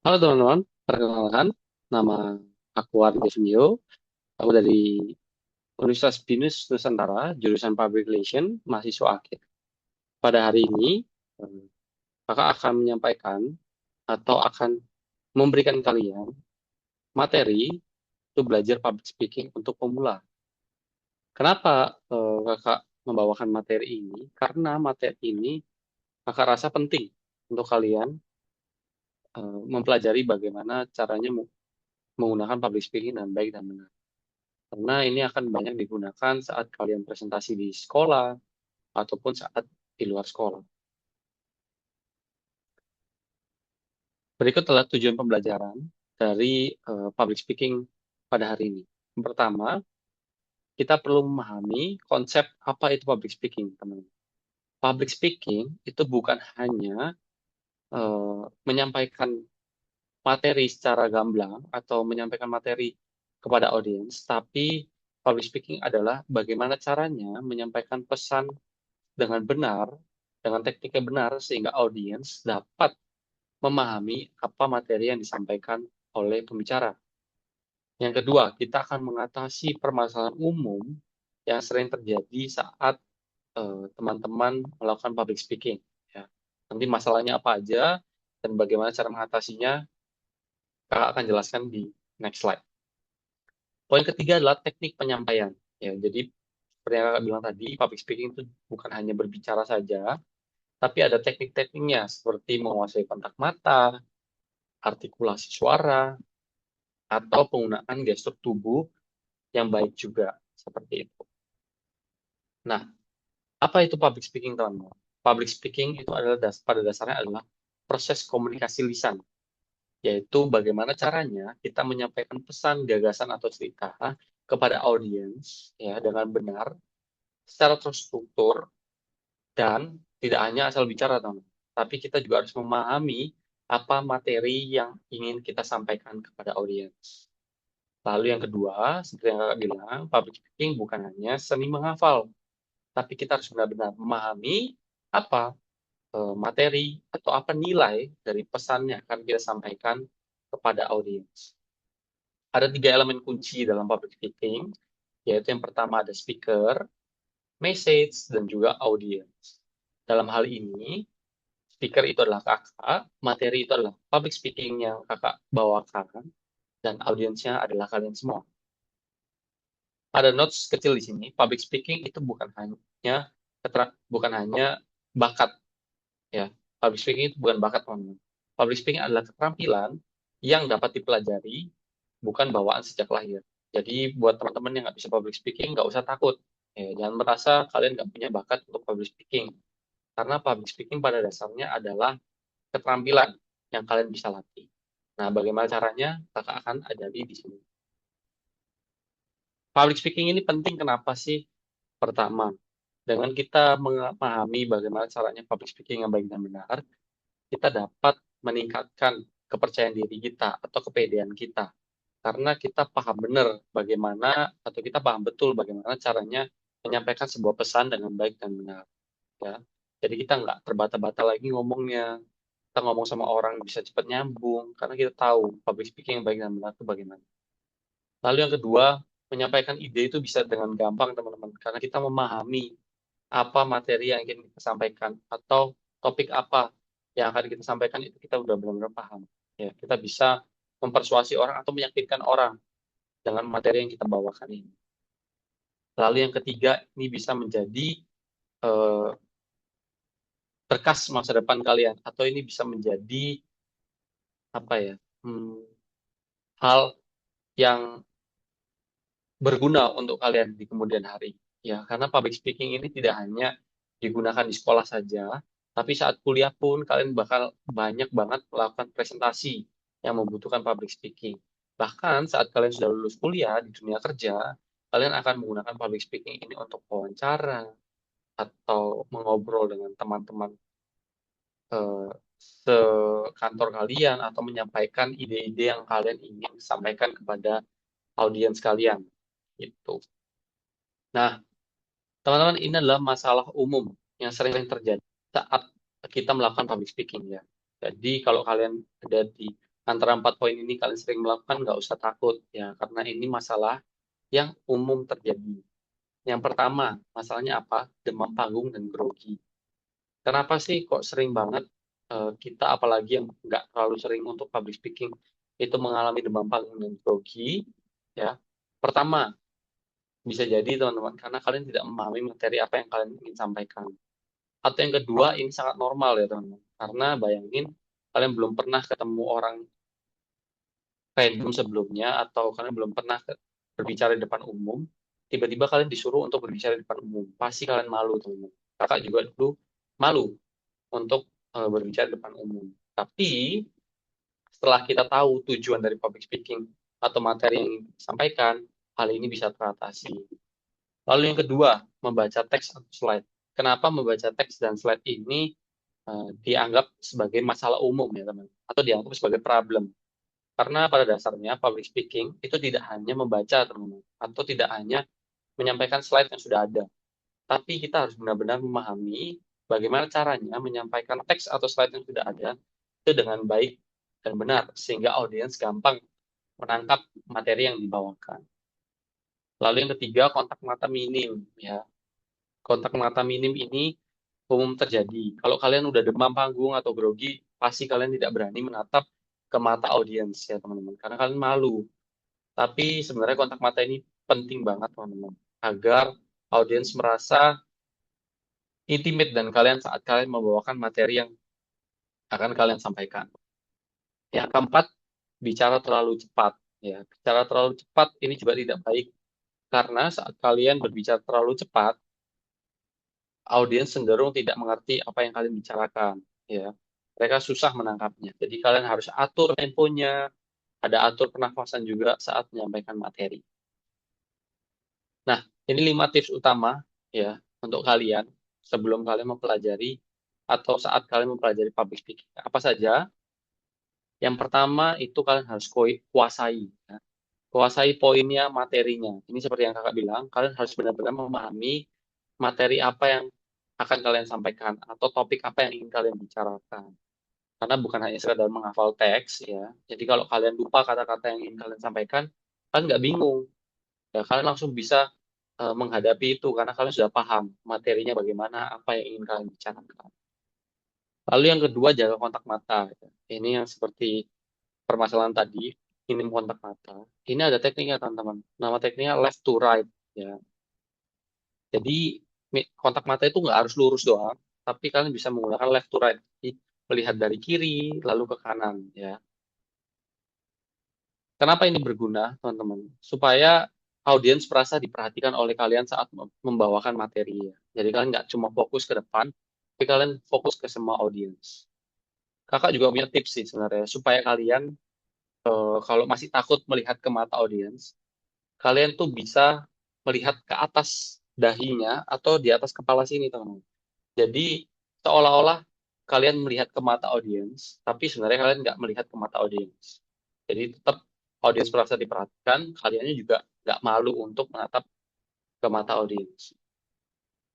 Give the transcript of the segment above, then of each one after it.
Halo teman-teman, perkenalkan, nama aku Ardi Sunyo. Aku dari Universitas BINUS Nusantara, jurusan Public Relation, mahasiswa akhir. Pada hari ini, eh, kakak akan menyampaikan atau akan memberikan kalian materi untuk belajar public speaking untuk pemula. Kenapa kakak membawakan materi ini? Karena materi ini kakak rasa penting untuk kalian mempelajari bagaimana caranya menggunakan public speaking dengan baik dan benar. Karena ini akan banyak digunakan saat kalian presentasi di sekolah ataupun saat di luar sekolah. Berikut adalah tujuan pembelajaran dari public speaking pada hari ini. Yang pertama, kita perlu memahami konsep apa itu public speaking, teman-teman. Public speaking itu bukan hanya menyampaikan materi secara gamblang atau menyampaikan materi kepada audiens, tapi public speaking adalah bagaimana caranya menyampaikan pesan dengan benar, dengan teknik yang benar, sehingga audiens dapat memahami apa materi yang disampaikan oleh pembicara. Yang kedua, kita akan mengatasi permasalahan umum yang sering terjadi saat teman-teman melakukan public speaking. Ya. Nanti masalahnya apa aja dan bagaimana cara mengatasinya, kakak akan jelaskan di next slide. Poin ketiga adalah teknik penyampaian. Ya, jadi seperti yang kakak bilang tadi, public speaking itu bukan hanya berbicara saja, tapi ada teknik-tekniknya seperti menguasai kontak mata, artikulasi suara, atau penggunaan gestur tubuh yang baik juga seperti itu. Nah, apa itu public speaking, teman-teman? Public speaking itu adalah pada dasarnya adalah proses komunikasi lisan, yaitu bagaimana caranya kita menyampaikan pesan, gagasan atau cerita kepada audiens ya dengan benar, secara terstruktur dan tidak hanya asal bicara, teman-teman. Tapi kita juga harus memahami apa materi yang ingin kita sampaikan kepada audiens. Lalu yang kedua, seperti yang kakak bilang, public speaking bukan hanya seni menghafal, tapi kita harus benar-benar memahami apa materi atau apa nilai dari pesan yang akan kita sampaikan kepada audiens. Ada tiga elemen kunci dalam public speaking, yaitu yang pertama ada speaker, message, dan juga audience. Dalam hal ini, speaker itu adalah kakak, materi itu adalah public speaking yang kakak bawakan, dan audiensnya adalah kalian semua. Ada notes kecil di sini. Public speaking itu bukan hanya bakat ya. Public speaking itu bukan bakat, teman-teman. Public speaking adalah keterampilan yang dapat dipelajari, bukan bawaan sejak lahir. Jadi buat teman-teman yang nggak bisa public speaking, nggak usah takut. Ya, jangan merasa kalian nggak punya bakat untuk public speaking. Karena public speaking pada dasarnya adalah keterampilan yang kalian bisa latih. Nah, bagaimana caranya? Kakak akan ajari di sini. Public speaking ini penting kenapa sih? Pertama, dengan kita memahami bagaimana caranya public speaking yang baik dan benar, kita dapat meningkatkan kepercayaan diri kita atau kepedean kita. Karena kita paham benar bagaimana atau kita paham betul bagaimana caranya menyampaikan sebuah pesan dengan baik dan benar. Ya. Jadi kita nggak terbata-bata lagi ngomongnya. Kita ngomong sama orang bisa cepat nyambung karena kita tahu public speaking yang baik dan benar itu bagaimana. Lalu yang kedua, menyampaikan ide itu bisa dengan gampang, teman-teman, karena kita memahami apa materi yang ingin kita sampaikan atau topik apa yang akan kita sampaikan itu kita udah benar-benar paham. Ya, kita bisa mempersuasi orang atau meyakinkan orang dengan materi yang kita bawakan ini. Lalu yang ketiga, ini bisa menjadi eh, berkas masa depan kalian atau ini bisa menjadi apa ya hmm, hal yang berguna untuk kalian di kemudian hari. Ya, karena public speaking ini tidak hanya digunakan di sekolah saja, tapi saat kuliah pun kalian bakal banyak banget melakukan presentasi yang membutuhkan public speaking. Bahkan saat kalian sudah lulus kuliah di dunia kerja, kalian akan menggunakan public speaking ini untuk wawancara atau mengobrol dengan teman-teman eh, sekantor kalian atau menyampaikan ide-ide yang kalian ingin sampaikan kepada audiens kalian. Gitu. Nah, teman-teman, ini adalah masalah umum yang sering terjadi saat kita melakukan public speaking ya. Jadi kalau kalian ada di antara 4 poin ini kalian sering melakukan, nggak usah takut ya, karena ini masalah yang umum terjadi. Yang pertama, masalahnya apa? Demam panggung dan grogi. Kenapa sih kok sering banget kita, apalagi yang nggak terlalu sering untuk public speaking, itu mengalami demam panggung dan grogi? Ya, pertama, bisa jadi teman-teman, karena kalian tidak memahami materi apa yang kalian ingin sampaikan. Atau yang kedua, ini sangat normal ya teman-teman. Karena bayangin, kalian belum pernah ketemu orang random sebelumnya, atau kalian belum pernah berbicara di depan umum, tiba-tiba kalian disuruh untuk berbicara di depan umum. Pasti kalian malu teman-teman. Kakak juga dulu malu untuk berbicara di depan umum. Tapi setelah kita tahu tujuan dari public speaking atau materi yang ingin disampaikan, hal ini bisa teratasi. Lalu yang kedua, membaca teks atau slide. Kenapa membaca teks dan slide ini dianggap sebagai masalah umum ya teman, atau dianggap sebagai problem? Karena pada dasarnya public speaking itu tidak hanya membaca teman-teman, atau tidak hanya menyampaikan slide yang sudah ada, tapi kita harus benar-benar memahami bagaimana caranya menyampaikan teks atau slide yang sudah ada itu dengan baik dan benar, sehingga audiens gampang menangkap materi yang dibawakan. Lalu yang ketiga, kontak mata minim ya. Kontak mata minim ini umum terjadi. Kalau kalian udah demam panggung atau grogi, pasti kalian tidak berani menatap ke mata audiens ya teman-teman, karena kalian malu. Tapi sebenarnya kontak mata ini penting banget teman-teman, agar audiens merasa intimate dan kalian saat kalian membawakan materi yang akan kalian sampaikan. Yang keempat, bicara terlalu cepat. Ya, bicara terlalu cepat ini juga tidak baik, karena saat kalian berbicara terlalu cepat, audiens cenderung tidak mengerti apa yang kalian bicarakan. Ya, mereka susah menangkapnya. Jadi kalian harus atur temponya, ada atur pernafasan juga saat menyampaikan materi. Nah, ini 5 tips utama ya untuk kalian sebelum kalian mempelajari atau saat kalian mempelajari public speaking. Apa saja? Yang pertama itu kalian harus kuasai. Ya. Kuasai poinnya, materinya. Ini seperti yang kakak bilang, kalian harus benar-benar memahami materi apa yang akan kalian sampaikan atau topik apa yang ingin kalian bicarakan. Karena bukan hanya sekedar menghafal teks ya. Jadi kalau kalian lupa kata-kata yang ingin kalian sampaikan, kalian nggak bingung. Ya, kalian langsung bisa menghadapi itu karena kalian sudah paham materinya bagaimana, apa yang ingin kalian bicarakan. Lalu yang kedua, jaga kontak mata. Ya. Ini yang seperti permasalahan tadi, minim kontak mata. Ini ada tekniknya teman-teman. Nama tekniknya left to right. Ya. Jadi kontak mata itu nggak harus lurus doang, tapi kalian bisa menggunakan left to right. Jadi, melihat dari kiri lalu ke kanan. Ya. Kenapa ini berguna, teman-teman? Supaya audiens merasa diperhatikan oleh kalian saat membawakan materi. Ya. Jadi kalian nggak cuma fokus ke depan, tapi kalian fokus ke semua audiens. Kakak juga punya tips sih sebenarnya, supaya kalian kalau masih takut melihat ke mata audiens, kalian tuh bisa melihat ke atas dahinya atau di atas kepala sini, teman-teman. Jadi seolah-olah kalian melihat ke mata audiens, tapi sebenarnya kalian nggak melihat ke mata audiens. Jadi tetap audiens merasa diperhatikan, kaliannya juga nggak malu untuk menatap ke mata audiens.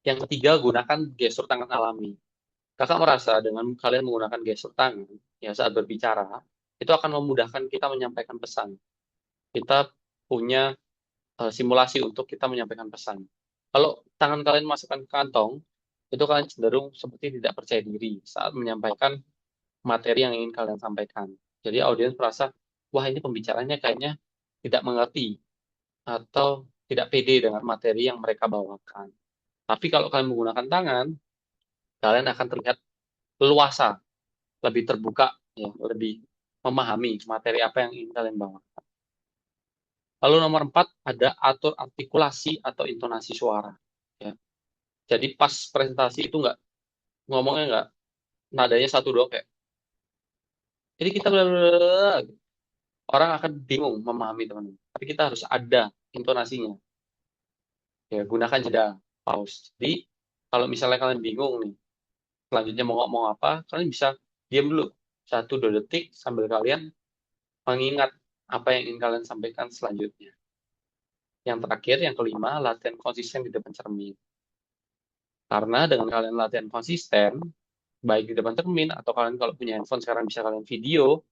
Yang ketiga, gunakan gestur tangan alami. Kakak merasa dengan kalian menggunakan gestur tangan ya saat berbicara, itu akan memudahkan kita menyampaikan pesan. Kita punya simulasi untuk kita menyampaikan pesan. Kalau tangan kalian masukkan ke kantong, itu kalian cenderung seperti tidak percaya diri saat menyampaikan materi yang ingin kalian sampaikan. Jadi audiens merasa, wah ini pembicaranya kayaknya tidak mengerti atau tidak pede dengan materi yang mereka bawakan. Tapi kalau kalian menggunakan tangan, kalian akan terlihat leluasa, lebih terbuka, ya, lebih memahami materi apa yang ingin kalian bawakan. Lalu nomor 4, ada atur artikulasi atau intonasi suara. Ya. Jadi pas presentasi itu ngomongnya nggak nadanya satu doang kayak. Jadi kita orang akan bingung memahami teman-teman. Tapi kita harus ada intonasinya. Ya, gunakan jeda, pause. Jadi kalau misalnya kalian bingung nih, selanjutnya mau ngomong apa, kalian bisa diam dulu 1-2 detik sambil kalian mengingat apa yang ingin kalian sampaikan selanjutnya. Yang terakhir, yang kelima, latihan konsisten di depan cermin. Karena dengan kalian latihan konsisten, baik di depan cermin atau kalian kalau punya handphone sekarang bisa kalian video,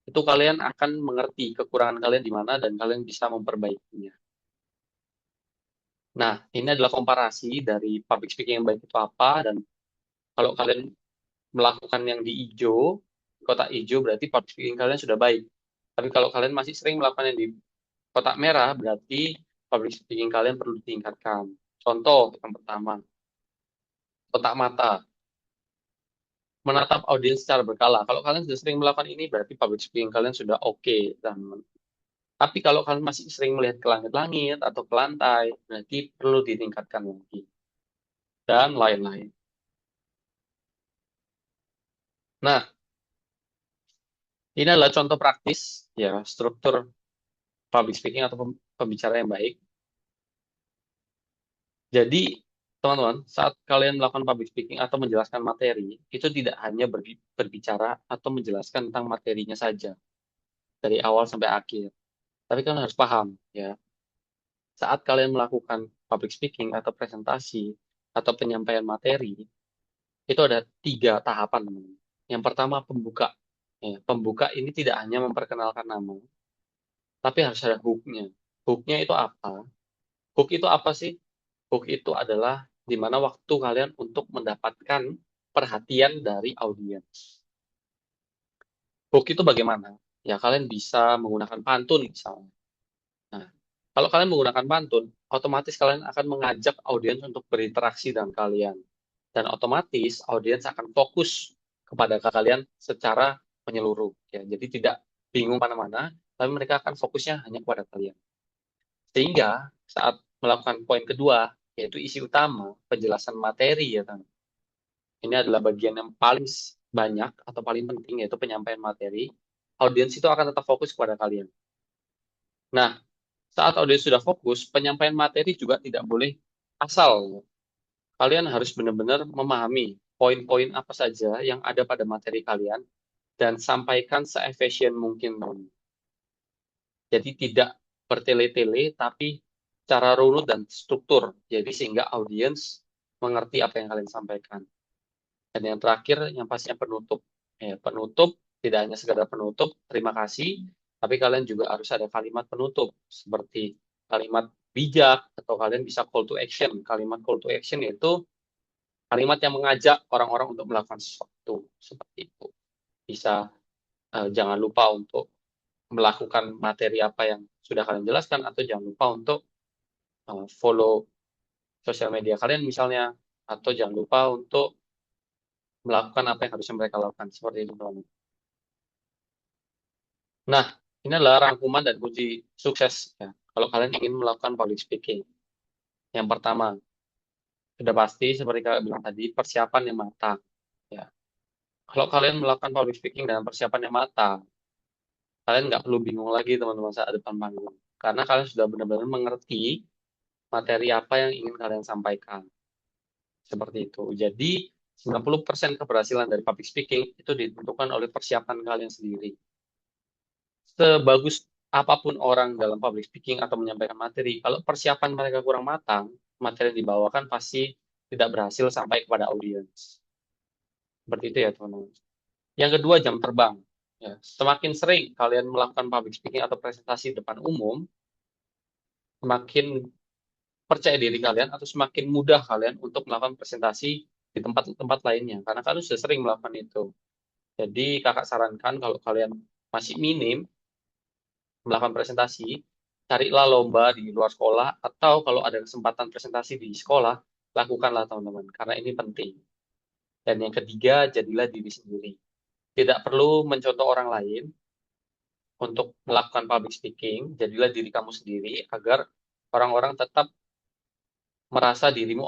itu kalian akan mengerti kekurangan kalian di mana dan kalian bisa memperbaikinya. Nah, ini adalah komparasi dari public speaking yang baik itu apa, dan kalau kalian melakukan yang di hijau, kotak hijau, berarti public speaking kalian sudah baik. Tapi kalau kalian masih sering melakukan yang di kotak merah, berarti public speaking kalian perlu ditingkatkan. Contoh yang pertama, kotak mata. Menatap audiens secara berkala. Kalau kalian sudah sering melakukan ini, berarti public speaking kalian sudah oke. Tapi kalau kalian masih sering melihat ke langit-langit atau ke lantai, berarti perlu ditingkatkan lagi. Dan lain-lain. Nah, ini adalah contoh praktis, ya, struktur public speaking atau pembicara yang baik. Jadi, teman-teman, saat kalian melakukan public speaking atau menjelaskan materi, itu tidak hanya berbicara atau menjelaskan tentang materinya saja, dari awal sampai akhir. Tapi kalian harus paham, ya, saat kalian melakukan public speaking atau presentasi atau penyampaian materi, itu ada 3 tahapan, teman-teman. Yang pertama, pembuka. Ya, pembuka ini tidak hanya memperkenalkan nama, tapi harus ada hook-nya. Hook-nya itu apa? Hook itu apa sih? Hook itu adalah di mana waktu kalian untuk mendapatkan perhatian dari audiens. Hook itu bagaimana? Ya, kalian bisa menggunakan pantun misalnya. Nah, kalau kalian menggunakan pantun, otomatis kalian akan mengajak audiens untuk berinteraksi dengan kalian. Dan otomatis audiens akan fokus kepada kalian secara menyeluruh. Ya, jadi tidak bingung mana-mana, tapi mereka akan fokusnya hanya kepada kalian. Sehingga saat melakukan poin kedua, yaitu isi utama, penjelasan materi, ya kan. Ini adalah bagian yang paling banyak atau paling penting, yaitu penyampaian materi. Audiens itu akan tetap fokus kepada kalian. Nah, saat audiens sudah fokus, penyampaian materi juga tidak boleh asal. Kalian harus benar-benar memahami poin-poin apa saja yang ada pada materi kalian dan sampaikan se-efisien mungkin. Jadi tidak bertele-tele, tapi secara runut dan struktur. Jadi sehingga audiens mengerti apa yang kalian sampaikan. Dan yang terakhir, yang pastinya penutup. Penutup tidak hanya sekedar penutup, terima kasih, tapi kalian juga harus ada kalimat penutup, seperti kalimat bijak, atau kalian bisa call to action. Kalimat call to action itu kalimat yang mengajak orang-orang untuk melakukan sesuatu, seperti itu. Bisa jangan lupa untuk melakukan materi apa yang sudah kalian jelaskan, atau jangan lupa untuk follow sosial media kalian misalnya, atau jangan lupa untuk melakukan apa yang harusnya mereka lakukan, seperti itu, teman-teman. Nah, ini adalah rangkuman dan kunci sukses, ya, kalau kalian ingin melakukan public speaking. Yang pertama, sudah pasti seperti kalian bilang tadi, persiapan yang matang. Ya. Kalau kalian melakukan public speaking dengan persiapan yang matang, kalian nggak perlu bingung lagi, teman-teman, saat depan panggung. Karena kalian sudah benar-benar mengerti materi apa yang ingin kalian sampaikan. Seperti itu. Jadi, 90% keberhasilan dari public speaking itu ditentukan oleh persiapan kalian sendiri. Sebagus apapun orang dalam public speaking atau menyampaikan materi, kalau persiapan mereka kurang matang, materi yang dibawakan pasti tidak berhasil sampai kepada audiens. Seperti itu ya, teman-teman. Yang kedua, jam terbang. Ya, semakin sering kalian melakukan public speaking atau presentasi depan umum, semakin percaya diri kalian atau semakin mudah kalian untuk melakukan presentasi di tempat-tempat lainnya. Karena kalian sudah sering melakukan itu. Jadi kakak sarankan kalau kalian masih minim melakukan presentasi, carilah lomba di luar sekolah, atau kalau ada kesempatan presentasi di sekolah, lakukanlah, teman-teman, karena ini penting. Dan yang ketiga, jadilah diri sendiri. Tidak perlu mencontoh orang lain untuk melakukan public speaking, jadilah diri kamu sendiri agar orang-orang tetap merasa dirimu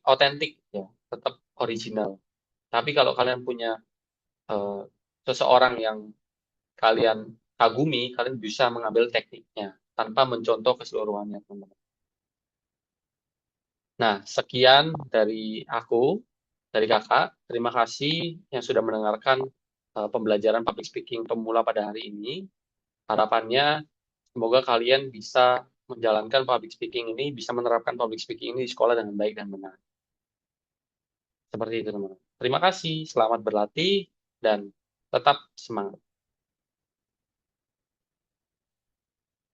otentik, ya, tetap original. Tapi kalau kalian punya eh, seseorang yang kalian kagumi, kalian bisa mengambil tekniknya tanpa mencontoh keseluruhannya, teman-teman. Nah, sekian dari aku, dari kakak. Terima kasih yang sudah mendengarkan pembelajaran public speaking pemula pada hari ini. Harapannya, semoga kalian bisa menjalankan public speaking ini, bisa menerapkan public speaking ini di sekolah dengan baik dan benar. Seperti itu, teman-teman. Terima kasih, selamat berlatih, dan tetap semangat.